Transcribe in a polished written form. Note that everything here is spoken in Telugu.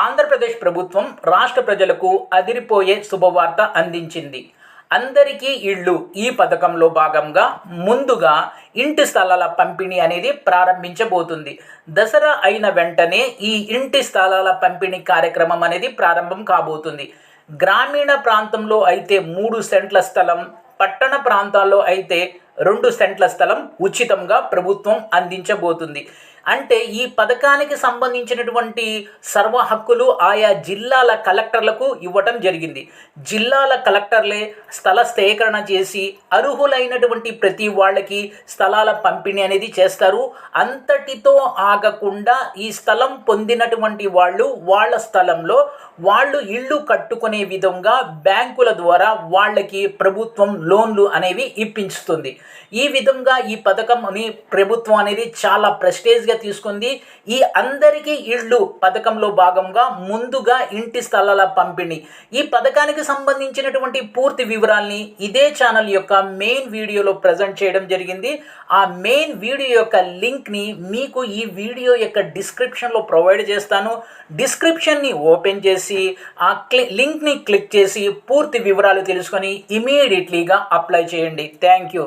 ఆంధ్రప్రదేశ్ ప్రభుత్వం రాష్ట్ర ప్రజలకు అదిరిపోయే శుభవార్త అందించింది. అందరికీ ఇళ్ళు ఈ పథకంలో భాగంగా ముందుగా ఇంటి స్థలాల పంపిణీ అనేది ప్రారంభించబోతుంది. దసరా అయిన వెంటనే ఈ ఇంటి స్థలాల పంపిణీ కార్యక్రమం అనేది ప్రారంభం కాబోతుంది. గ్రామీణ ప్రాంతంలో అయితే 3 సెంట్ల స్థలం, పట్టణ ప్రాంతాల్లో అయితే 2 సెంట్ల స్థలం ఉచితంగా ప్రభుత్వం అందించబోతుంది. అంటే ఈ పథకానికి సంబంధించినటువంటి సర్వ హక్కులు ఆయా జిల్లాల కలెక్టర్లకు ఇవ్వటం జరిగింది. జిల్లాల కలెక్టర్లే స్థల సేకరణ చేసి అర్హులైనటువంటి ప్రతి వాళ్ళకి స్థలాల పంపిణీ అనేది చేస్తారు. అంతటితో ఆగకుండా ఈ స్థలం పొందినటువంటి వాళ్ళు వాళ్ళ స్థలంలో వాళ్ళు ఇళ్ళు కట్టుకునే విధంగా బ్యాంకుల ద్వారా వాళ్ళకి ప్రభుత్వం లోన్లు అనేవి ఇప్పించుతుంది. ఈ విధంగా ఈ పథకం ప్రభుత్వం అనేది చాలా ప్రెస్టేజ్గా తీసుకుంది. ఈ అందరికీ ఇళ్ళు పథకంలో భాగంగా ముందుగా ఇంటి స్థలాల పంపిణీ, ఈ పథకానికి సంబంధించినటువంటి పూర్తి వివరాల్ని ఇదే ఛానల్ యొక్క మెయిన్ వీడియోలో ప్రజెంట్ చేయడం జరిగింది. ఆ మెయిన్ వీడియో యొక్క లింక్ని మీకు ఈ వీడియో యొక్క డిస్క్రిప్షన్లో ప్రొవైడ్ చేస్తాను. డిస్క్రిప్షన్ని ఓపెన్ చేసి ఆ లింక్ని క్లిక్ చేసి పూర్తి వివరాలు తెలుసుకొని ఇమీడియట్లీగా అప్లై చేయండి. Thank you.